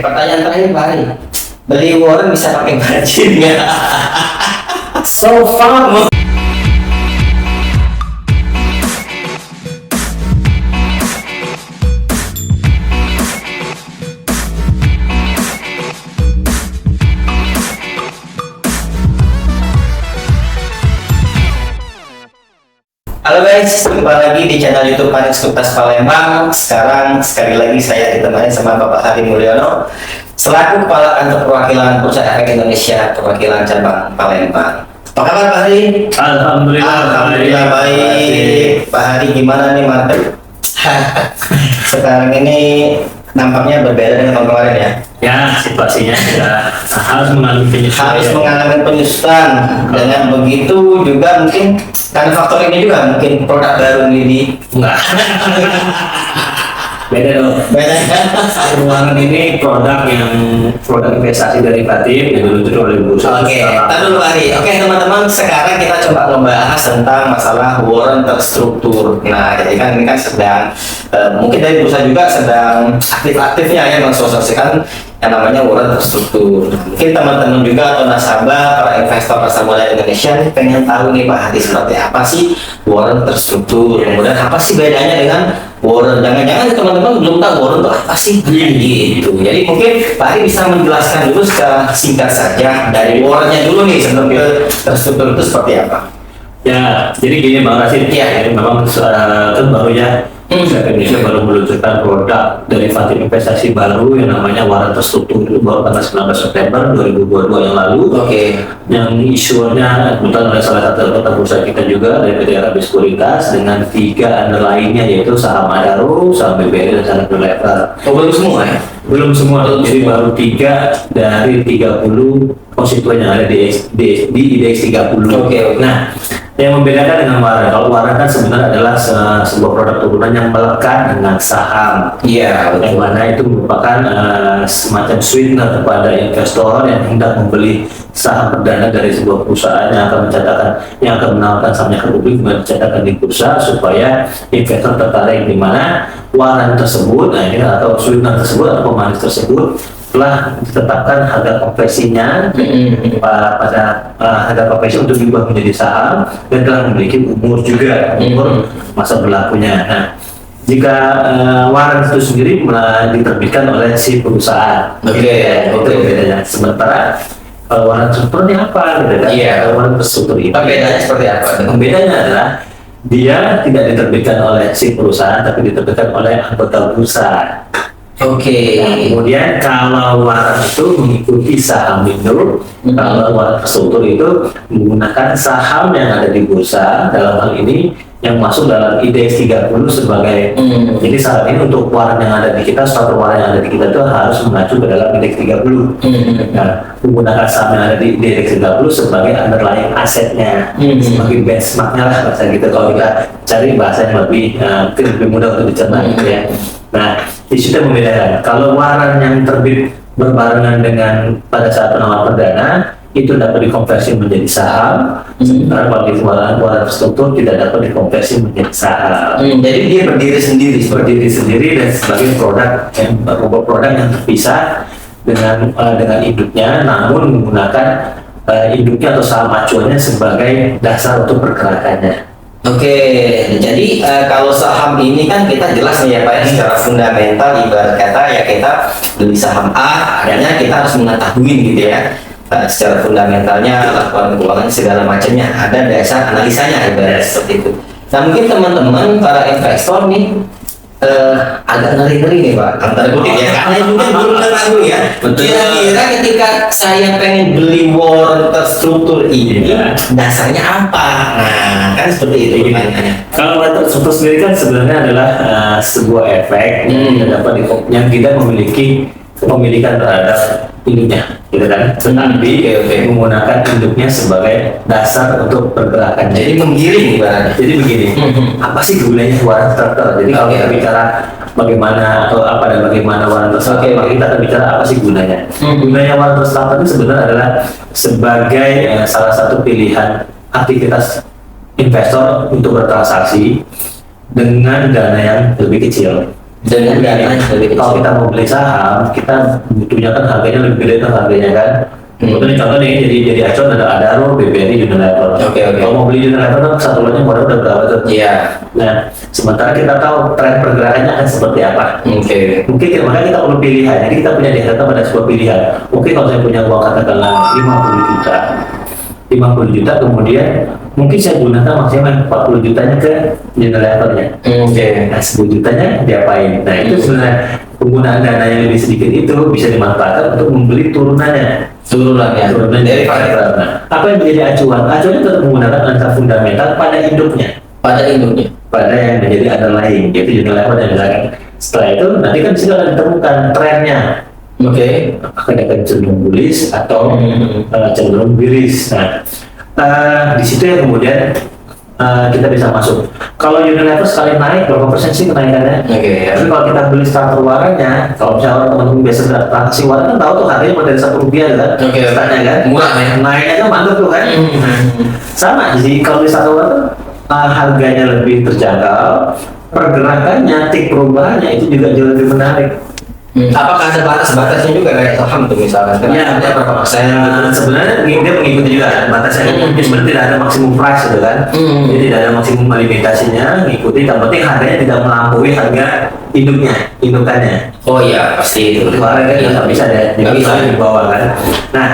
pertanyaan terakhir Pak Hari. Beli warrant bisa pakai margin nggak? So far. Halo guys, kembali lagi di channel YouTube Panik Tuntas Palembang. Sekarang sekali lagi saya ditemani sama Bapak Hari Mulyono selaku Kepala Kantor Perwakilan Bursa Efek Indonesia Perwakilan Cabang Palembang. Apa kabar Pak Hari? Alhamdulillah baik. Pak Hari gimana nih market? Sekarang ini nampaknya berbeda dengan tahun kemarin ya? Ya, situasinya sudah harus mengalami penyusutan. Harus mengalami penyusutan. Dengan begitu juga mungkin karena faktor ini juga mungkin produk baru ini Enggak. Beda dong. beda kan? Ruangan ini produk investasi derivatif yang diluncurkan oleh bursa. Oke, tahan dulu Pak Hari. Oke teman-teman, sekarang kita coba membahas tentang masalah warrant terstruktur. Nah, jadi kan ini kan sedang mungkin dari bursa juga sedang aktif-aktifnya ya mensosialisasikan yang namanya warrant terstruktur. Mungkin teman-teman juga atau nasabah, para investor pasar modal Indonesia nih pengen tahu nih Pak Hari seperti apa sih warrant terstruktur. Kemudian apa sih bedanya dengan warrant? Jangan-jangan teman-teman belum tahu warrant itu apa sih? Gitu. Jadi mungkin Pak Hari bisa menjelaskan dulu secara singkat saja dari warrantnya dulu nih sebelum ke terstruktur itu seperti apa? Ya, jadi gini Bang Rasid. Iya. Jadi memang kan baru ya. Indonesia baru meluncurkan produk derivatif investasi baru yang namanya warrant terstruktur, itu baru tanggal 19 September 2022 yang lalu. Oke. Yang isunya kebetulan oleh salah satu anggota bursa kita juga dari PT Arabia Sekuritas dengan 3 underlying-nya yaitu saham Adaro, saham BBRI dan saham Unilever. Oh, belum semua ya? Belum semua, jadi baru 3 dari 30 konstituen yang ada di IDX 30. Oke. Nah, yang membedakan dengan warrant, kalau warrant kan sebenarnya adalah sebuah produk turunan yang melekat dengan saham. Iya, Yang mana itu merupakan semacam sweetener kepada investor yang hendak membeli saham perdana dari sebuah perusahaan yang akan menawarkan sahamnya ke publik dan dicatatkan di bursa supaya investor tertarik, di mana warrant tersebut, atau sweetener tersebut atau pemanis tersebut telah ditetapkan harga konversinya pada harga konversi untuk diubah menjadi saham dan telah memiliki umur juga, umur masa berlakunya. Nah, jika warrant itu sendiri diterbitkan oleh si perusahaan, itu bedanya. Sementara warrant terstruktur ini apa? Iya. Warrant terstruktur itu Bedanya seperti apa? Bedanya adalah dia tidak diterbitkan oleh si perusahaan, tapi diterbitkan oleh anggota bursa. Oke. Nah, kemudian kalau warrant itu mengikuti saham Indo, kalau warrant terstruktur itu menggunakan saham yang ada di bursa, dalam hal ini yang masuk dalam IDX 30 sebagai jadi saat ini untuk warrant yang ada di kita, starter warrant yang ada di kita itu harus mengacu ke dalam IDX 30. Nah, menggunakan saham yang ada di IDX 30 sebagai underlying asetnya, sebagai benchmarknya lah bahasa gitu. Kalau kita cari bahasa yang lebih mudah untuk dicerna gitu ya. Nah, di situ membedakan. Kalau warrant yang terbit berbarengan dengan pada saat penawaran perdana itu dapat dikonversi menjadi saham, sementara kalau di warrant terstruktur tidak dapat dikonversi menjadi saham. Jadi dia berdiri sendiri Dan sebagai produk yang terpisah dengan induknya, namun menggunakan induknya atau saham acuannya sebagai dasar untuk pergerakannya. Oke, jadi kalau saham ini kan kita jelas nih ya Pak, secara fundamental ibarat kata ya kita beli saham A, akhirnya kita harus mengetahui gitu ya secara fundamentalnya, laporan keuangan segala macamnya, ada dasar analisanya ibarat seperti itu. Nah mungkin teman-teman para investor nih agak ngeri-ngeri nih Pak, antara kutip ya, karena juga belum tahu ya. Kira-kira ketika saya pengen beli warrant terstruktur ini, dasarnya apa? Nah, kan seperti itu pertanyaannya. Kalau warrant terstruktur sendiri kan sebenarnya adalah sebuah efek yang tidak memiliki kepemilikan terhadap induknya, gitu kan? Tetapi menggunakan induknya sebagai dasar untuk pergerakannya. Jadi menggiring ibaratnya. Jadi begini, apa sih gunanya warrant terstruktur? Jadi kalau kita bicara bagaimana atau apa dan bagaimana warrant terstruktur, maka kita akan bicara apa sih gunanya. Gunanya warrant terstruktur itu sebenarnya adalah sebagai salah satu pilihan aktivitas investor untuk bertransaksi dengan dana yang lebih kecil. Dan kalau kita mau beli saham, kita butuhnya kan harganya lebih gede kan harganya kan. Contoh nih, jadi acuan ada Adaro, BBRI, Unilever. Oke. Kalau mau beli Unilever kan satu lotnya modal udah berapa tuh? Iya. Nah, sementara kita tahu tren pergerakannya akan seperti apa. Oke. Mungkin makanya kita perlu pilihan. Jadi kita punya di data pada sebuah pilihan. Mungkin kalau saya punya uang katakanlah 50 juta, kemudian mungkin saya gunakan maksimal 40 jutanya ke Unilevernya. Oke. Nah, 10 jutanya diapain? Nah, itu sebenarnya penggunaan dana yang lebih sedikit itu bisa dimanfaatkan untuk membeli turunannya. Turunan dari variabel. Nah, apa yang menjadi acuan? Acuannya tetap menggunakan angka fundamental pada induknya, Pada induknya. pada yang menjadi underlying, yaitu Unilever dan misalkan. Setelah itu nanti kan bisa akan ditemukan trennya. Oke. Akan cenderung bullish atau cenderung bearish. Nah, di situ yang kemudian kita bisa masuk. Kalau Unilever sekali naik berapa persen sih kenaikannya? Oke. Tapi kalau kita beli starter warannya, kalau misalnya teman-teman biasa transaksi waran kan tahu tuh harganya mulai dari Rp1 kan? Oke. Startnya kan? Murah ya. Naiknya kan mantap tuh kan? Sama, jadi kalau di starter waran tuh harganya lebih terjangkau, pergerakannya, tik perubahannya itu juga jauh lebih menarik. Apakah ada batas-batasnya juga kayak saham tuh misalkan? Ya, berapa persen? Sebenarnya dia mengikuti juga batasnya. Sebenarnya tidak ada maksimum price gitu kan. Jadi tidak ada maksimum limitasinya, mengikuti. Yang penting harganya tidak melampaui harga indukannya. Oh iya, pasti itu. Harganya kan nggak bisa deh, Nggak bisa. di bawah kan. Nah,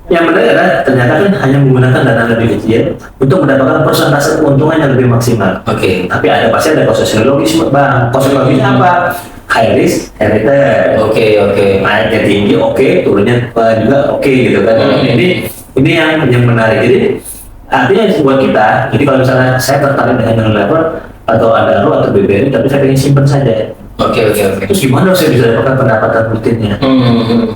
yang menarik adalah ternyata kan hanya menggunakan dana lebih kecil untuk mendapatkan persentase keuntungan yang lebih maksimal. Oke. Tapi pasti ada cost logis, bang. Cost logisnya apa? High risk, high return. Oke. Naiknya tinggi, oke, turunnya juga oke gitu kan. Ini yang menarik. Jadi artinya buat kita, jadi kalau misalnya saya tertarik dengan Unilever atau Adaro atau BBRI, tapi saya ingin simpan saja. Oke. Terus gimana saya bisa dapatkan pendapatan rutinnya?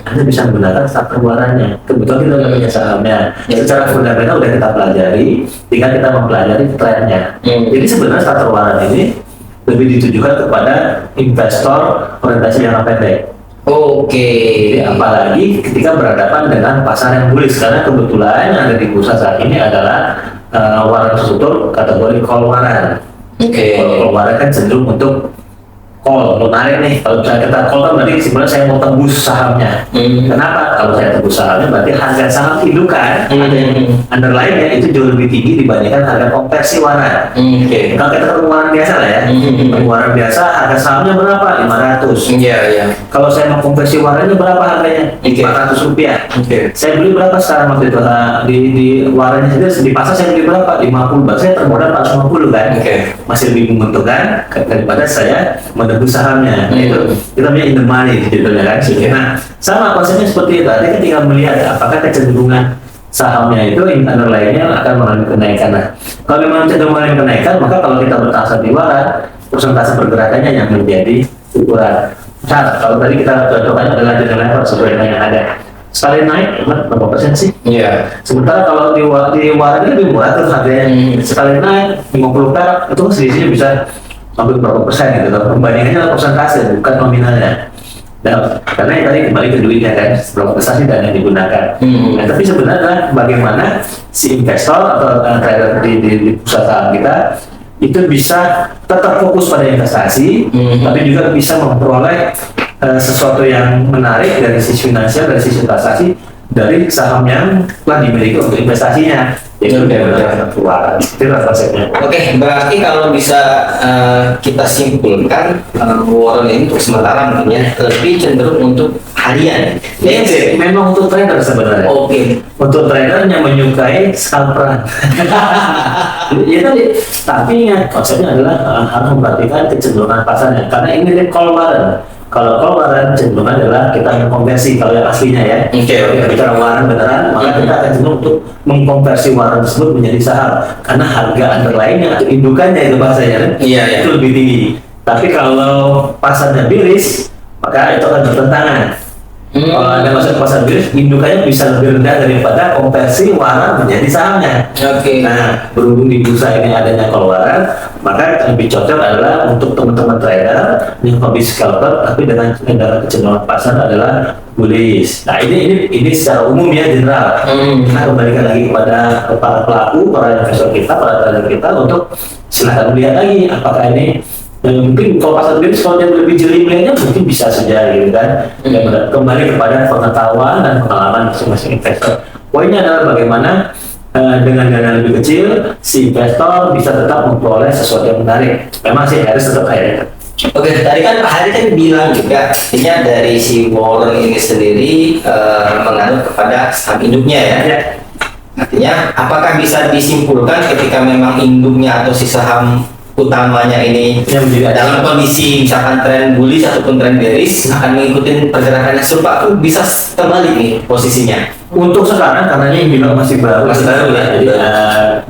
Anda bisa menggunakan starter warannya. Kebetulan kita udah punya sahamnya. Secara fundamental udah kita pelajari, tinggal kita mempelajari trennya. Jadi sebenarnya starter waran ini lebih ditujukan kepada investor orientasi jangka pendek. Oke. Jadi apalagi ketika berhadapan dengan pasar yang bullish, karena kebetulan yang ada di bursa saat ini adalah waran terstruktur kategori call waran. Oke. Call waran kan cenderung untuk call, mau narik nih. Kalau misalnya kita call kan berarti sebenarnya saya mau tembus sahamnya. Kenapa? Kalau saya tembus sahamnya berarti harga saham indukan atau yang underlying-nya itu jauh lebih tinggi dibandingkan harga konversi waran. Oke. Kalau kita pengeluaran biasa lah ya, pengeluaran biasa harga sahamnya berapa? 500. Iya. Kalau saya mau konversi warannya berapa harganya? Oke. Rp400. Oke. Saya beli berapa sekarang waktu itu? Di warannya saja di pasar saya beli berapa? 50. Berarti saya termodal 450 kan? Oke. Masih lebih menguntungkan daripada saya menebus sahamnya. Itu kita punya in the money judulnya kan. Nah, sama konsepnya seperti itu. Jadi tinggal melihat apakah kecenderungan sahamnya itu underlying-nya akan mengalami kenaikan. Nah, kalau memang cenderung mengalami kenaikan, maka kalau kita bertransaksi di waran, persentase pergerakannya yang menjadi ukuran. Misal, kalau tadi kita contohkan adalah Unilever sesuai dengan yang ada. Sekali naik, berapa persen sih? Iya. Sementara kalau di waran ini lebih murah tuh harganya. Sekali naik 50 perak, itu selisihnya bisa sampai berapa persen gitu. Perbandingannya adalah persentase, bukan nominalnya. Nah, karena yang tadi kembali ke duitnya kan, berapa besar sih dana yang digunakan. Nah, tapi sebenarnya bagaimana si investor atau trader di pusat saham kita itu bisa tetap fokus pada investasi, tapi juga bisa memperoleh sesuatu yang menarik dari sisi finansial, dari sisi investasi, dari saham yang telah dimiliki untuk investasinya. Jadi benar-benar keluar. Itu konsepnya. Oke, berarti kalau bisa kita simpulkan waran ini untuk sementara mungkin ya lebih cenderung untuk harian. Iya, memang untuk trader sebenarnya. Oke. Untuk trader yang menyukai scalperan. Ya tadi, tapi ingat konsepnya adalah harus memperhatikan kecenderungan pasarnya. Karena ini kan call waran. Kalau call waran cenderung adalah kita mengkonversi kalau yang aslinya ya. Oke. Kalau kita bicara waran beneran, maka kita akan cenderung untuk mengkonversi waran tersebut menjadi saham. Karena harga underlying-nya atau indukannya itu bahasanya kan, Iya. itu lebih tinggi. Tapi kalau pasarnya bearish, maka itu akan bertentangan. Kalau Anda masuk pasar bearish, indukannya bisa lebih rendah daripada konversi waran menjadi sahamnya. Oke. Nah, berhubung di bursa ini adanya call waran, maka lebih cocok adalah untuk teman-teman trader yang hobi scalper, tapi dengan kecenderungan pasar adalah bullish. Nah, ini secara umum ya general. Kita kembalikan lagi kepada para pelaku, para investor kita, para trader kita untuk silahkan melihat lagi apakah ini Mungkin kalau pasar games kalau dia lebih jeli melihatnya mungkin bisa saja gitu kan. Dan kembali kepada pengetahuan dan pengalaman masing-masing investor. Poinnya adalah bagaimana dengan dana lebih kecil si investor bisa tetap memperoleh sesuatu yang menarik. Memang sih harus tetap high. Oke, tadi kan Pak Hari kan bilang juga artinya dari si Warren ini sendiri menganut kepada saham induknya ya. Artinya apakah bisa disimpulkan ketika memang induknya atau si saham utamanya ini dalam kondisi misalkan tren bullish ataupun tren bearish akan mengikuti pergerakan yang serupa, itu bisa terbalik nih posisinya. Untuk sekarang karena ini juga masih baru ya. Jadi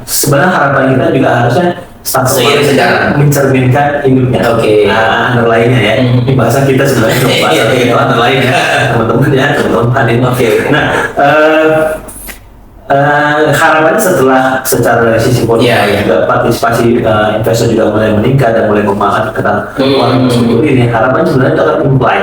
sebenarnya harapan kita juga harusnya Seiring sejalan mencerminkan induknya. Oke. Underline-nya ya. Ini bahasa kita sebenarnya bahasa itu underline ya, teman-teman ya, teman-teman. Oke. Nah, harapannya setelah secara dari sisi politik juga partisipasi investor juga mulai meningkat dan mulai memahami tentang uang tersebut ini, harapannya sebenarnya itu akan imply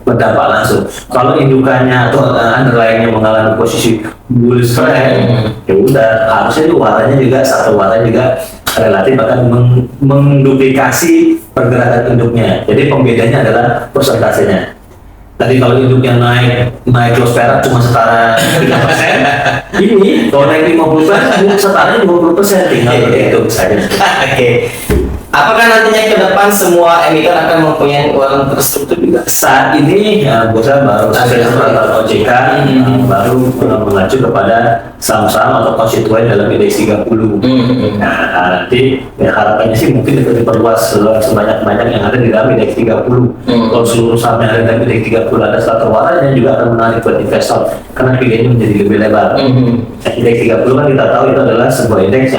berdampak langsung. Kalau indukannya atau underlying-nya mengalami posisi bullish trend, ya udah harusnya itu warnanya juga satu warna juga relatif akan menduplikasi pergerakan induknya. Jadi pembedanya adalah persentasenya. Tadi kalau induknya naik close perak cuma setara 3%, ini kalau naik 50% setara 50%, tinggal itu saja. Oke. Apakah nantinya ke depan semua emiten akan mempunyai uang terstruktur juga? Saat ini Bursa baru peraturan OJK baru mengacu kepada saham-saham atau konstituen dalam indeks 30. Nah, nanti ya, harapannya sih mungkin itu diperluas sebanyak-banyak yang ada di dalam indeks 30. Kalau seluruh saham yang ada di dalam indeks 30 ada starter warna yang juga akan menarik buat investor karena pilihannya menjadi lebih lebar. Indeks 30 kan kita tahu itu adalah sebuah indeks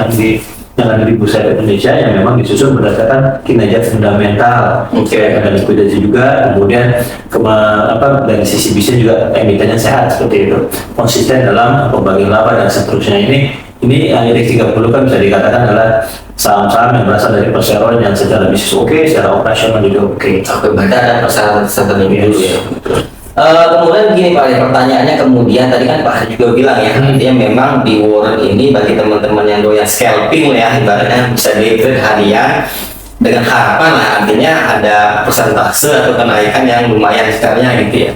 yang ada di Bursa Indonesia yang memang disusun berdasarkan kinerja fundamental, ada likuidasi juga, kemudian dari sisi bisnis juga emitennya sehat seperti itu, konsisten dalam pembagian laba dan seterusnya. Ini indeks 30 kan bisa dikatakan adalah saham-saham yang berasal dari perseroan yang secara bisnis oke, secara operasional juga oke. Bahkan ada persyaratan dulu ya. Kemudian begini Pak, pertanyaannya kemudian tadi kan Pak Hari juga bilang ya, artinya memang di Warren ini bagi teman-teman yang doyan scalping ya, ibaratnya bisa di trade harian dengan harapan lah, artinya ada persentase atau kenaikan yang lumayan sekarangnya gitu ya.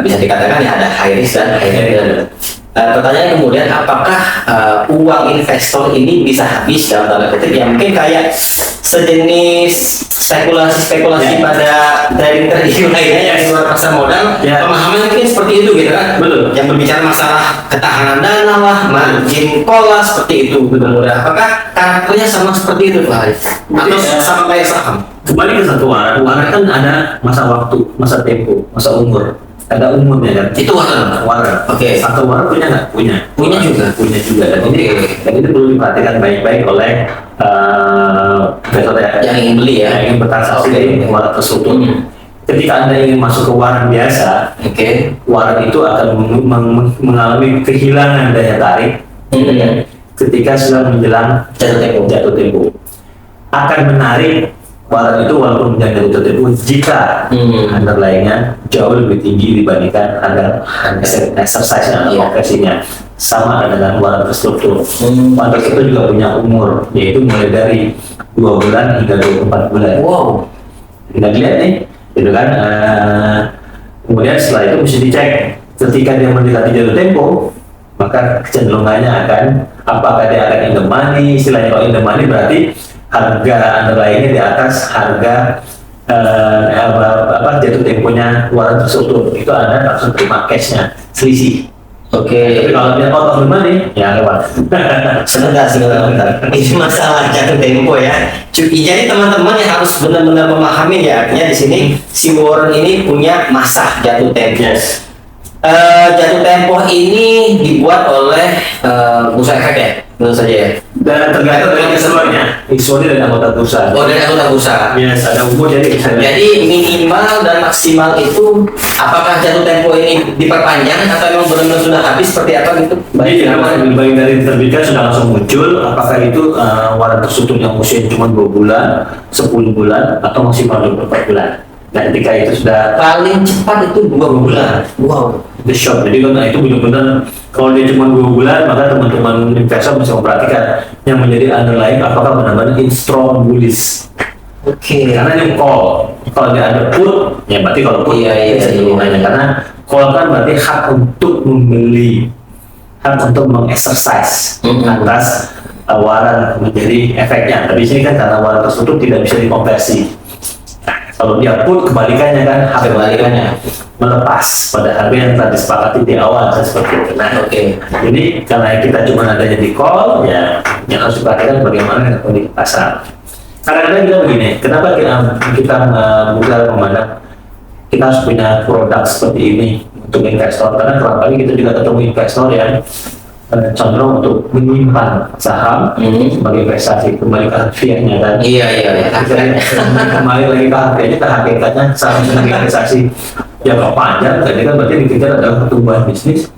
Bisa dikatakan ya ada high risk dan high return. Pertanyaan kemudian apakah uang investor ini bisa habis dalam tanda kutip ya, mungkin kayak sejenis spekulasi pada trading lainnya yang di luar pasar modal, pemahaman mungkin seperti itu gitu kan. Betul. Yang berbicara masalah ketahanan dana lah, margin call lah, seperti itu. Mudah-mudahan apakah karakternya sama seperti itu Pak Haris? Atau sama kayak saham? Kembali ke satu warna kan ada masa waktu, masa tempo, masa umur. Ada umurnya kan? Itu warna. Oke. Satu warna punya nggak? Punya juga. Dan ini perlu diperhatikan baik-baik oleh investor yang ingin beli ya, yang ingin bertransaksi di warna tersebut. Ketika Anda ingin masuk ke warna biasa, warna itu akan mengalami kehilangan daya tarik ketika sudah menjelang jatuh tempo. Akan menarik warna itu walaupun menjadi jatuh tempo jika underlying-nya jauh lebih tinggi dibandingkan harga exercise-nya atau operasinya. Sama dengan warna terstruktur. Warna terstruktur juga punya umur, yaitu mulai dari 2 bulan hingga 24 bulan. Wow. Kita lihat nih, gitu kan. Kemudian setelah itu mesti dicek. Ketika dia mendekati jatuh tempo, maka kecenderungannya akan apakah dia akan in the money. Istilahnya kalau in the money berarti harga underlying-nya di atas harga jatuh temponya warna terstruktur. Itu Anda langsung terima cash-nya, selisih. Tapi kalau dia out of the money, ya lewat. Sebentar. Ini masalah jatuh tempo ya. Jadi teman-teman yang harus benar-benar memahami ya, artinya di sini si Warren ini punya masa jatuh tempo. Jatuh tempo ini dibuat oleh bursa efek ya, tentu saja ya. Dan tergantung dari keseluruhannya, isolasi dari anggota bursa. Dari anggota bursa. Yes, ada umur jadi minimal dan maksimal itu, apakah jatuh tempo ini diperpanjang atau memang benar-benar sudah habis seperti apa gitu? Jadi baik dari terbitkan sudah langsung muncul, apakah itu warna terstruktur yang usia cuma 2 bulan, 10 bulan, atau maksimal 24 bulan. Nah, ketika itu sudah paling cepat itu 2 bulan. Wow. The shot. Jadi karena itu benar-benar kalau dia cuma 2 bulan, maka teman-teman investor bisa memperhatikan yang menjadi underlying apakah benar-benar in strong bullish. Oke. Karena ini call, kalau dia ada put, ya berarti kalau put Iya. cenderungannya, karena call kan berarti hak untuk membeli, hak untuk mengexercise atas waran menjadi efeknya. Tapi di sini kan karena waran tersebut tidak bisa dikonversi. Nah, kalau dia put kebalikannya kan, hak kebalikannya melepas pada harga yang telah disepakati di awal, seperti itu. Nah, Oke. jadi karena kita cuma adanya di call, ya yang harus diperhatikan bagaimana dengan kondisi pasar. Kadang-kadang kita begini, kenapa kita memandang kita harus punya produk seperti ini untuk investor? Karena kerap kali kita juga ketemu investor yang cenderung untuk menyimpan saham sebagai investasi, kembali ke harfiahnya kan. Iya. Akhirnya kembali lagi ke harfiahnya, ke hakikatnya saham sebagai investasi jangka panjang, jadi kan berarti dikejar adalah pertumbuhan bisnis.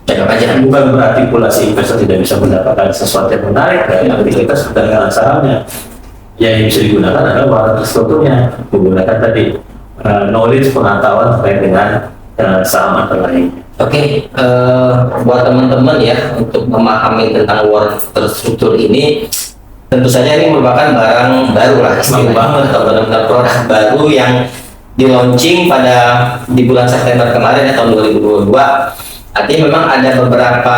Jangka panjang. Bukan berarti pula si investor tidak bisa mendapatkan sesuatu yang menarik dari aktivitas perdagangan sahamnya. Yang bisa digunakan adalah waran terstrukturnya, menggunakan tadi knowledge, pengetahuan terkait dengan saham atau lain. Oke, buat teman-teman ya, untuk memahami tentang waran terstruktur ini, tentu saja ini merupakan barang baru lah istilahnya, atau benar-benar produk baru yang di launching di bulan September kemarin ya, tahun 2022. Artinya memang ada beberapa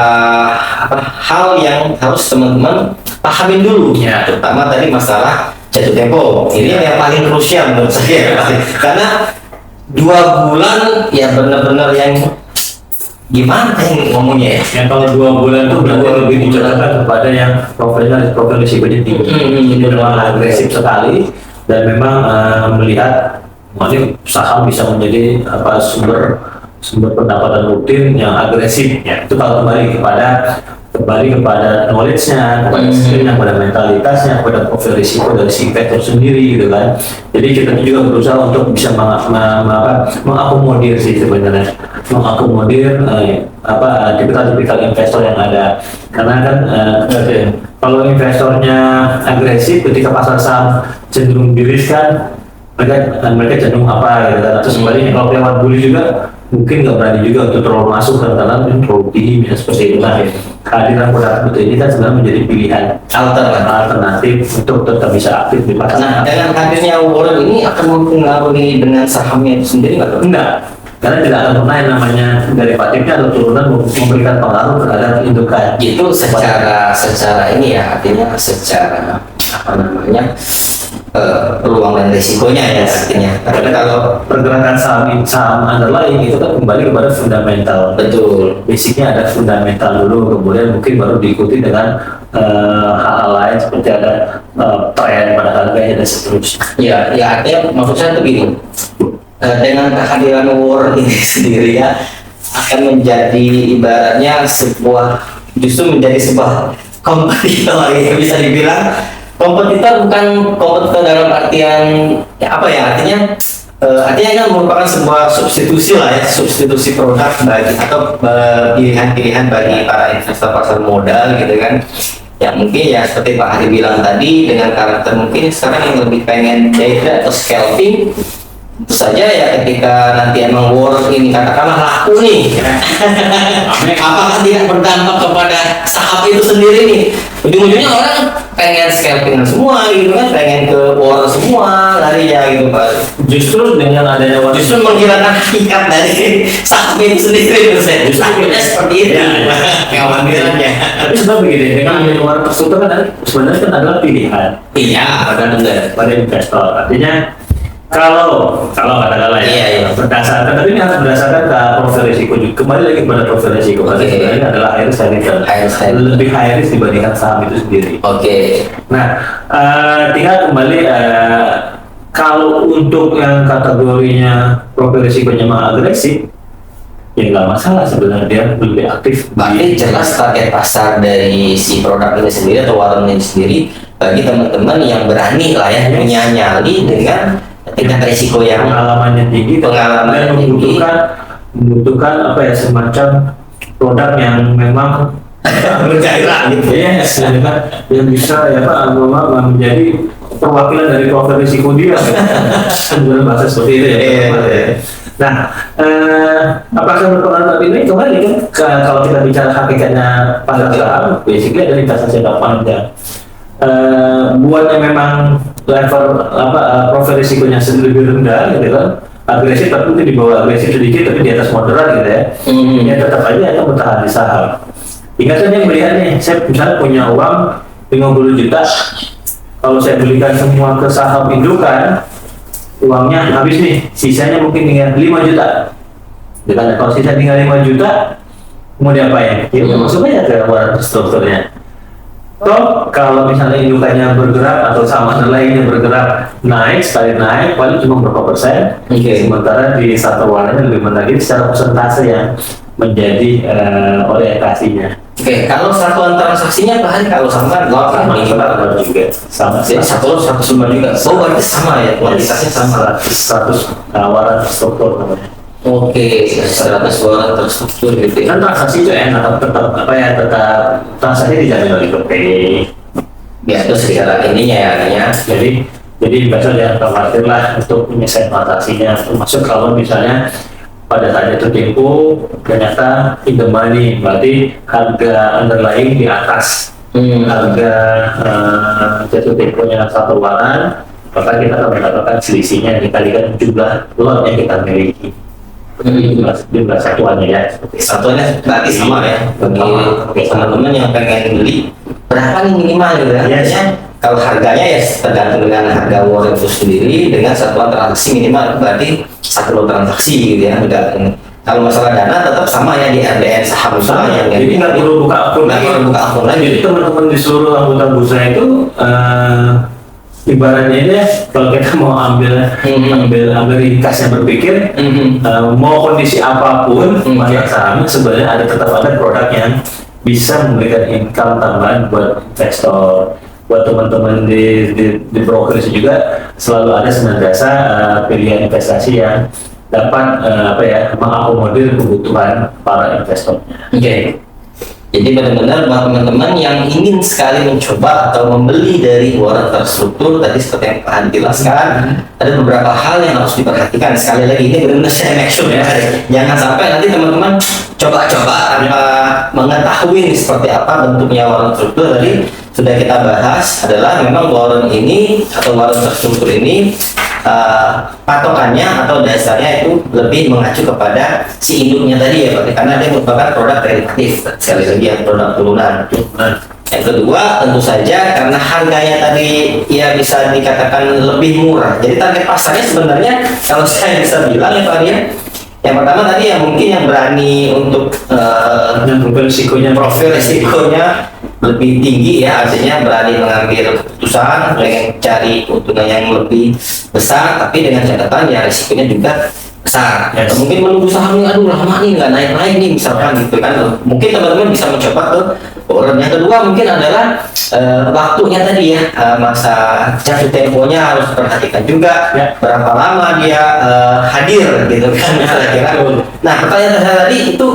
hal yang harus teman-teman pahamin dulu, Ya. terutama tadi masalah jatuh tempo. Ini yang paling krusial menurut saya, karena 2 bulan ya benar-benar yang gimana yang ngomongnya ya? Yang kalau 2 bulan itu berarti lebih dicontohkan kepada yang profil risikonya tinggi, itu memang agresif sekali dan memang melihat ini saham bisa menjadi sumber pendapatan rutin yang agresif ya. Itu kalau kembali kepada knowledge-nya, kepada skill-nya, kepada mentalitasnya, kepada profil risiko dari si investor sendiri gitu kan. Jadi kita juga berusaha untuk bisa mengakomodir sih sebenarnya, mengakomodir tipikal investor yang ada. Karena kan kalau investornya agresif ketika pasar saham cenderung diriskan, mereka cenderung gitu kan. Atau sebaliknya kalau kelewat bully juga mungkin nggak berani juga untuk terlalu masuk karena terlalu tinggi misalnya seperti itu. Nah, kehadiran produk seperti ini kan sebenarnya menjadi pilihan alternatif untuk tetap bisa aktif di pasar. Nah, dengan hadirnya Warren ini akan mempengaruhi dengan sahamnya itu sendiri nggak? Enggak, karena tidak akan pernah yang namanya derivatifnya atau turunan memberikan pengaruh terhadap indukan. Itu secara ini ya, artinya secara peluang dan risikonya ya artinya. Karena kalau pergerakan saham underlying itu kan kembali kepada fundamental. Betul. Basicnya ada fundamental dulu, kemudian mungkin baru diikuti dengan hal-hal lain seperti ada tren pada harganya dan seterusnya. Ya artinya maksud saya itu gini, dengan kehadiran Warren ini sendiri ya akan menjadi ibaratnya justru menjadi sebuah kompetitor ya, bisa dibilang kompetitor, bukan kompetitor dalam artian artinya kan merupakan sebuah substitusi lah ya, substitusi produk atau pilihan-pilihan bagi para investor pasar modal gitu kan, yang mungkin ya seperti Pak Hadi bilang tadi, dengan karakter mungkin sekarang yang lebih pengen day trade atau scalping. Tentu saja ya ketika nanti emang Warren ini katakanlah laku nih, apakah tidak berdampak kepada saham itu sendiri nih? Ujung-ujungnya orang pengen scalping semua gitu kan, pengen ke Warren semua lari ya gitu Pak. Justru dengan adanya Warren, Justru menghilangkan hakikat dari saham itu sendiri, justru seperti itu. Kekhawatirannya. Tapi sebenarnya begini, dengan adanya Warren terstruktur kan sebenarnya kan adalah pilihan. Iya, pada investor. Artinya kalau katakanlah berdasarkan, tapi ini harus berdasarkan ke profil risiko juga. Kembali lagi kepada profil risiko, karena sebenarnya adalah high risk, lebih high risk dibandingkan saham itu sendiri. Oke. Nah, tinggal kembali kalau untuk yang kategorinya profil risikonya agresif, ya nggak masalah sebenarnya, dia lebih aktif. Berarti jelas target pasar dari si produk ini sendiri atau Warren ini sendiri bagi teman-teman yang berani lah ya punya nyali dengan tingkat risiko yang pengalamannya tinggi, dan membutuhkan semacam produk yang memang bergairah gitu. Yes, yang bisa menjadi perwakilan dari profil risiko dia. Sebenarnya bahasa seperti itu ya. Nah, apakah berpengaruh ini? Kembali kan kalau kita bicara hakikatnya pasar saham, basically ada investasi jangka panjang. buat yang memang level profil risikonya lebih rendah gitu kan, agresif tapi mungkin di bawah agresif sedikit tapi di atas moderat gitu ya, ya tetap aja akan bertahan di saham. Ingat saja melihat nih, saya misalnya punya uang 50 juta, kalau saya belikan semua ke saham indukan, uangnya habis nih, sisanya mungkin tinggal 5 juta. Dengan kalau sisa tinggal 5 juta, mau diapain? Ya masuk aja ke warna strukturnya. Toh kalau misalnya indukannya bergerak atau sama lainnya bergerak naik, sekali naik paling cuma berapa persen, sementara di satu warnanya lebih menarik secara persentase yang menjadi orientasinya. Oke, kalau satuan transaksinya Pak Hari, kalau sama kan lot Sama juga, sama. jadi satu lot 105 juga. Oh, berarti sama ya, kualitasnya sama. 100 warna struktur namanya. Oke, 100 warna terstruktur gitu ya. Kan transaksi itu enak, tetap tetap transaksi dijamin oleh GoPay. Ya, itu secara ininya ya, artinya. Jadi investor jangan khawatir lah untuk menyelesaikan transaksinya, termasuk kalau misalnya pada saat jatuh tempo ternyata in the money, berarti harga underlying di atas harga jatuh temponya satu waran, maka kita akan mendapatkan selisihnya dikalikan jumlah lot yang kita miliki. Jumlah satuannya ya. Satuannya berarti sama ya. Bagi teman-teman yang pengen beli berapa nih minimal gitu ya. Biasanya kalau harganya ya tergantung dengan harga warren itu sendiri dengan satuan transaksi minimal berarti satu lot transaksi gitu ya. Kalau masalah dana tetap sama ya di RDN saham sama ya. Jadi nggak perlu buka akun lagi. Jadi teman-teman di seluruh anggota bursa itu ibaratnya ini kalau kita mau ambil ringkasnya berpikir mau kondisi apapun pasar saham sebenarnya tetap ada produk yang bisa memberikan income tambahan buat investor, buat teman-teman di broker juga selalu ada senantiasa pilihan investasi yang dapat mengakomodir kebutuhan para investornya. Oke. Jadi benar-benar buat teman-teman yang ingin sekali mencoba atau membeli dari warren terstruktur tadi seperti yang Pak Han jelaskan, ada beberapa hal yang harus diperhatikan. Sekali lagi ini benar-benar saya make sure ya, jangan sampai nanti teman-teman coba-coba tanpa mengetahui seperti apa bentuknya warren terstruktur. Tadi sudah kita bahas adalah memang warren ini atau warren terstruktur ini patokannya atau dasarnya itu lebih mengacu kepada si induknya tadi ya Pak, karena dia merupakan produk derivatif, sekali lagi ya, produk turunan. Yang kedua tentu saja karena harganya tadi ya bisa dikatakan lebih murah, jadi target pasarnya sebenarnya kalau saya bisa bilang ya Pak ya, yang pertama tadi yang mungkin yang berani untuk profil risikonya lebih tinggi ya, artinya berani mengambil keputusan dengan cari keuntungan yang lebih besar, tapi dengan catatan ya risikonya juga besar. Atau mungkin menunggu sahamnya aduh lama nih nggak naik-naik nih misalkan gitu kan, mungkin teman-teman bisa mencoba ke warren. Yang kedua mungkin adalah waktunya tadi ya, masa jatuh temponya harus perhatikan juga berapa lama dia hadir gitu kan kira-kira. Nah pertanyaan saya tadi itu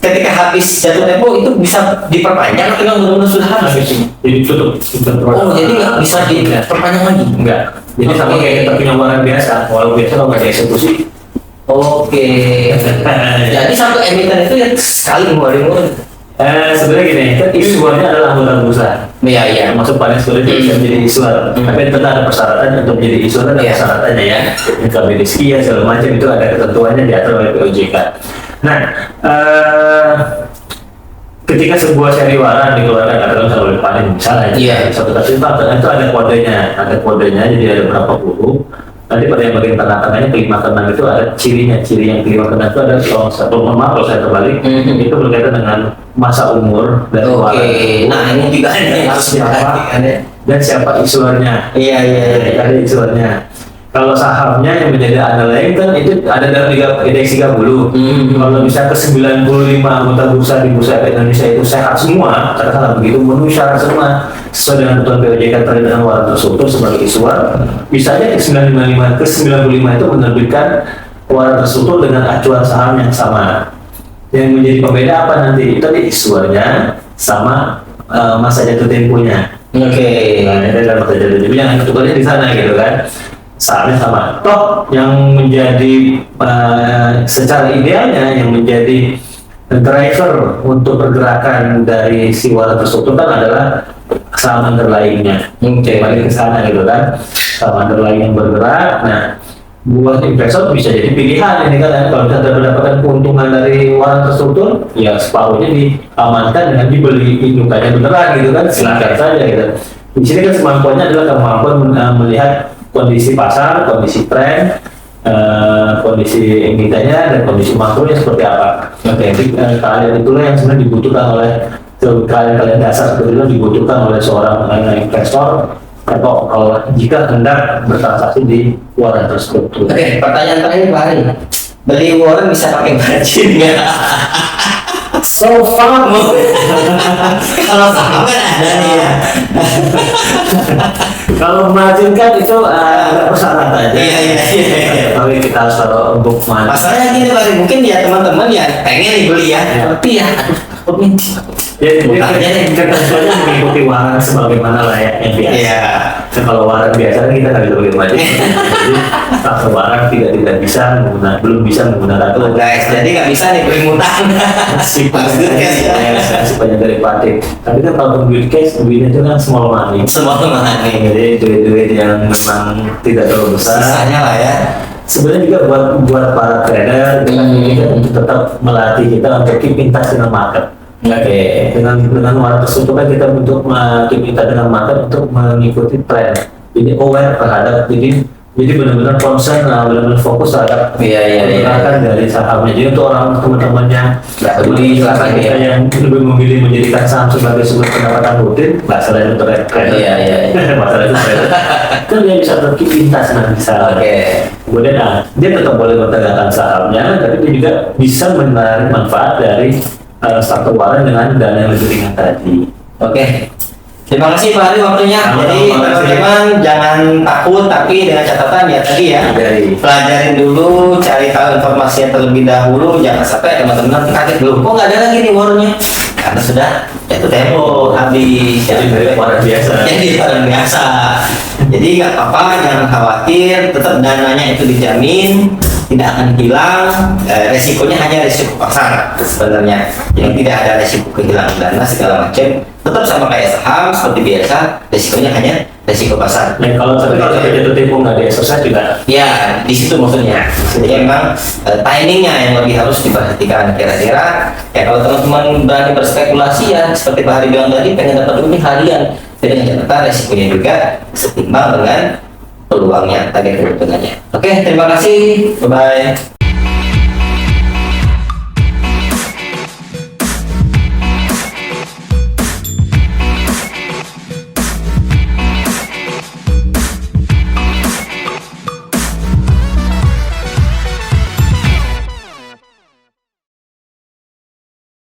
ketika habis jatuh tempo itu bisa diperpanjang atau benar-benar sudah habis? Jadi tutup. Oh jadi nggak bisa diperpanjang lagi? Enggak. Jadi sama kayak kita punya warren biasa, walau biasa kalau nggak dieksekusi. Oke. Jadi satu emiten itu ya sekali ngeluarin. Sebenarnya gini, kan isuannya adalah anggota bursa. Iya. Masuk paling sulit bisa menjadi isuan. Tapi tetap ada persyaratan untuk menjadi isuan, ada persyaratannya ya. Income sekian segala macam itu ada ketentuannya diatur oleh POJK. Nah, ketika sebuah seri waran dikeluarkan katakan oleh panen misalnya, satu kali itu ada kodenya, jadi ada berapa puluh. Nanti pada yang bagian tengah-tengahnya kelima keenam itu ada cirinya, ciri yang kelima keenam itu ada kalau saya terbalik itu berkaitan dengan masa umur dan waran. Nah ini juga harus diperhatikan ya. Dan siapa isuannya? Iya. Ada isuannya. Kalau sahamnya yang menjadi underlying kan itu ada dalam indeks 30. Kalau bisa ke 95 anggota bursa di bursa Indonesia itu sehat semua, katakanlah begitu, memenuhi syarat semua sesuai dengan ketentuan POJK terkait dengan warren terstruktur sebagai isuan, bisa aja ke 95 ke 95 itu menerbitkan warren terstruktur dengan acuan saham yang sama. Yang menjadi pembeda apa nanti? Itu tadi isuannya sama masa jatuh temponya. Oke. Nah, itu adalah masa jatuh tempo yang ketukannya di sana gitu kan. Sahamnya sama. Toh yang menjadi secara idealnya yang menjadi driver untuk pergerakan dari si warren terstruktur kan adalah saham underlying-nya. Kembali ke sana gitu kan, saham underlying yang bergerak. Nah, buat investor bisa jadi pilihan ini kan, kalau kita mendapatkan keuntungan dari waran terstruktur, ya separuhnya diamankan dengan dibeli indukannya beneran gitu kan, silakan saja gitu. Di sini kan kemampuannya adalah kemampuan melihat kondisi pasar, kondisi tren, kondisi emitennya dan kondisi makronya seperti apa. Jadi kalian itulah yang sebenarnya dibutuhkan oleh kalian dasar seperti itu dibutuhkan oleh seorang investor atau kalau jika hendak bertransaksi di waran terstruktur. Oke, pertanyaan terakhir Pak Hari. Beli warren bisa pakai margin nggak? So far, Kalau saham kan ada ya. kalau margin kan itu ada persyaratan aja. Iya. Tapi kita harus taruh untuk margin. Masalahnya gini Pak Hari, mungkin ya teman-teman ya pengen nih beli ya, tapi ya aduh, Ya, Bukannya nih. ketentuannya mengikuti waran sebagaimana layaknya biasa. Iya. Nah, kalau waran biasa kan kita nggak bisa beli margin. Jadi faktor waran tidak bisa belum bisa menggunakan Tuh guys, jadi nggak bisa nih beli ngutang. si Maksud cash ya. banyak derivatif. Tapi kan kalau duit cash, duitnya itu kan small money. Semua mana nih? Jadi duit-duit yang memang tidak terlalu besar. Sisanya lah ya. Sebenarnya juga buat para trader kita untuk tetap melatih kita untuk keep in touch dengan market. Oke. Dengan waran terstruktur kan kita untuk keep in touch dengan market untuk mengikuti tren. Jadi aware terhadap jadi benar-benar concern, benar-benar fokus terhadap Iya. pergerakan dari sahamnya. Jadi untuk orang teman-temannya Nggak peduli silakan kita ya. yang lebih memilih menjadikan saham sebagai sumber pendapatan rutin, nggak selain untuk trader. Iya. Masalah itu trader. Kan dia bisa terkip pintas nanti saham. Oke. Kemudian dia tetap boleh memperdayakan sahamnya, tapi dia juga bisa menarik manfaat dari satu waran dengan dana yang lebih ringan tadi. Oke. Terima kasih Pak Hari waktunya. Sama-sama, Jadi terima kasih. teman-teman jangan takut, tapi dengan catatan ya tadi ya. Pelajarin dulu, cari tahu informasinya terlebih dahulu. Jangan sampai teman-teman kaget dulu. Kok nggak ada lagi nih warnanya? Karena sudah jatuh tempo habis. Jadi dari waran biasa. Jadi waran biasa. Jadi nggak apa-apa, jangan khawatir. Tetap dananya itu dijamin, tidak akan hilang. Resikonya hanya resiko pasar sebenarnya. Jadi tidak ada resiko kehilangan dana segala macam. Tetap sama kayak saham seperti biasa. Resikonya hanya resiko pasar. Dan kalau sampai jatuh tempo nggak di exercise juga. Ya, di situ maksudnya. Jadi memang timingnya yang lebih harus diperhatikan. Kira-kira ya kalau teman-teman berani berspekulasi ya seperti Pak Hari bilang tadi, pengen dapat duit harian dengan catatan resikonya juga setimbang dengan peluangnya, target keuntungannya. Oke, terima kasih. Bye bye.